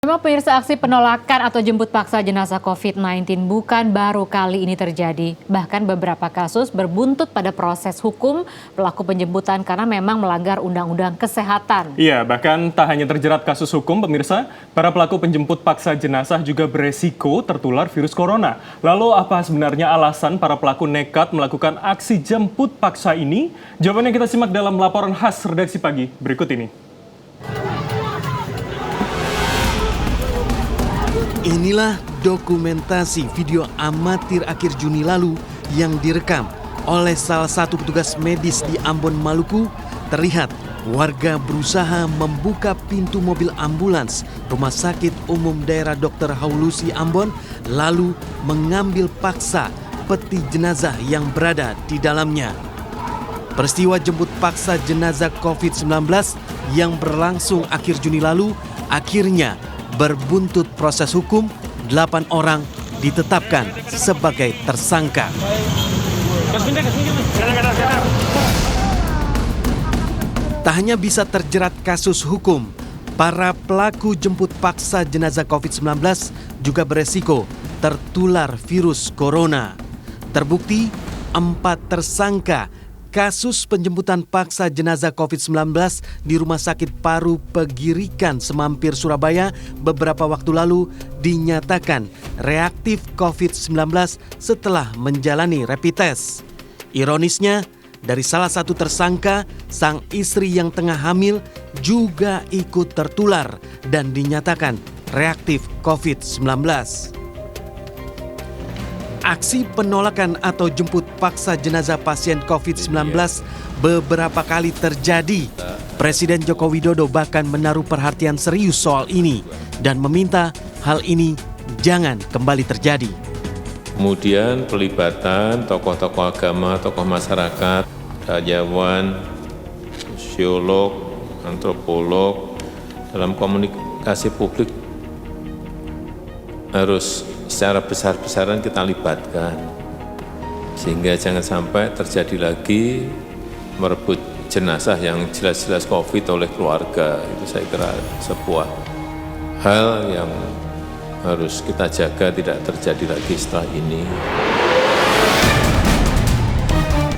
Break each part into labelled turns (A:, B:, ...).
A: Memang pemirsa, aksi penolakan atau jemput paksa jenazah COVID-19 bukan baru kali ini terjadi. Bahkan beberapa kasus berbuntut pada proses hukum pelaku penjemputan karena memang melanggar undang-undang kesehatan.
B: Iya, bahkan tak hanya terjerat kasus hukum, pemirsa, para pelaku penjemput paksa jenazah juga beresiko tertular virus corona. Lalu apa sebenarnya alasan para pelaku nekat melakukan aksi jemput paksa ini? Jawabannya kita simak dalam laporan khas redaksi pagi berikut ini.
C: Inilah dokumentasi video amatir akhir Juni lalu yang direkam oleh salah satu petugas medis di Ambon, Maluku. Terlihat warga berusaha membuka pintu mobil ambulans Rumah Sakit Umum Daerah Dr. Haulusi Ambon, lalu mengambil paksa peti jenazah yang berada di dalamnya. Peristiwa jemput paksa jenazah COVID-19 yang berlangsung akhir Juni lalu akhirnya berbuntut proses hukum. 8 orang ditetapkan sebagai tersangka. Tak hanya bisa terjerat kasus hukum, para pelaku jemput paksa jenazah COVID-19 juga beresiko tertular virus corona. Terbukti 4 tersangka kasus penjemputan paksa jenazah COVID-19 di Rumah Sakit Paru Pegirikan Semampir, Surabaya beberapa waktu lalu dinyatakan reaktif COVID-19 setelah menjalani rapid test. Ironisnya, dari salah satu tersangka, sang istri yang tengah hamil juga ikut tertular dan dinyatakan reaktif COVID-19. Aksi penolakan atau jemput paksa jenazah pasien COVID-19 beberapa kali terjadi. Presiden Joko Widodo bahkan menaruh perhatian serius soal ini dan meminta hal ini jangan kembali terjadi.
D: Kemudian pelibatan tokoh-tokoh agama, tokoh masyarakat, karyawan, sosiolog, antropolog dalam komunikasi publik harus secara besar-besaran kita libatkan, sehingga jangan sampai terjadi lagi merebut jenazah yang jelas-jelas COVID oleh keluarga. Itu saya kira sebuah hal yang harus kita jaga tidak terjadi lagi setelah ini.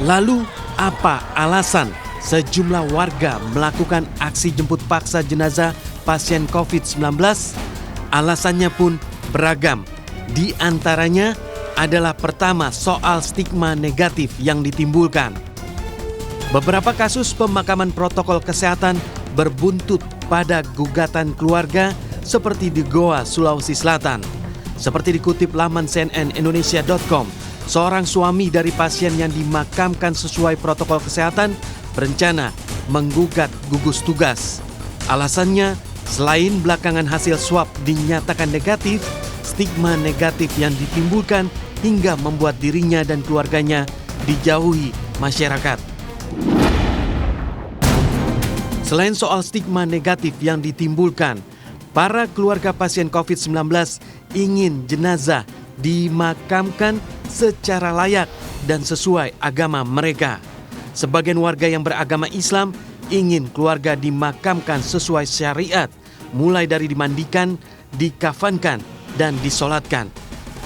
C: Lalu apa alasan sejumlah warga melakukan aksi jemput paksa jenazah pasien COVID-19? Alasannya pun beragam. Di antaranya adalah pertama soal stigma negatif yang ditimbulkan. Beberapa kasus pemakaman protokol kesehatan berbuntut pada gugatan keluarga seperti di Goa, Sulawesi Selatan. Seperti dikutip laman cnnindonesia.com, seorang suami dari pasien yang dimakamkan sesuai protokol kesehatan berencana menggugat gugus tugas. Alasannya, selain belakangan hasil swab dinyatakan negatif, stigma negatif yang ditimbulkan hingga membuat dirinya dan keluarganya dijauhi masyarakat. Selain soal stigma negatif yang ditimbulkan, para keluarga pasien COVID-19 ingin jenazah dimakamkan secara layak dan sesuai agama mereka. Sebagian warga yang beragama Islam ingin keluarga dimakamkan sesuai syariat, mulai dari dimandikan, dikafankan, dan disolatkan.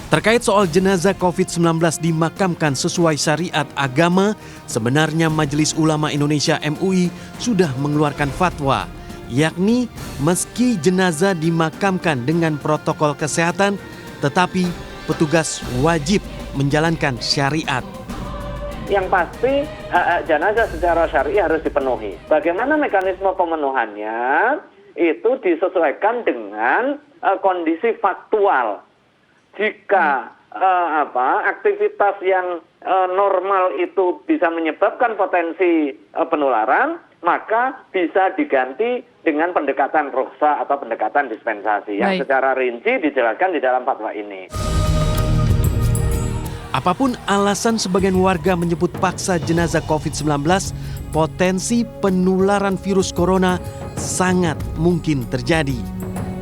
C: Terkait soal jenazah COVID-19 dimakamkan sesuai syariat agama, sebenarnya Majelis Ulama Indonesia MUI sudah mengeluarkan fatwa, yakni meski jenazah dimakamkan dengan protokol kesehatan, tetapi petugas wajib menjalankan syariat.
E: Yang pasti hak jenazah secara syariah harus dipenuhi. Bagaimana mekanisme pemenuhannya? Itu disesuaikan dengan kondisi faktual. Jika aktivitas yang normal itu bisa menyebabkan potensi penularan, maka bisa diganti dengan pendekatan ruksa atau pendekatan dispensasi yang secara rinci dijelaskan di dalam fatwa ini.
C: Apapun alasan sebagian warga menyebut paksa jenazah COVID-19, potensi penularan virus corona sangat mungkin terjadi.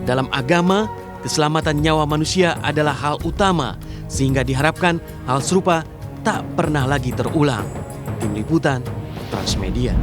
C: Dalam agama, keselamatan nyawa manusia adalah hal utama, sehingga diharapkan hal serupa tak pernah lagi terulang. Tim Liputan, Transmedia.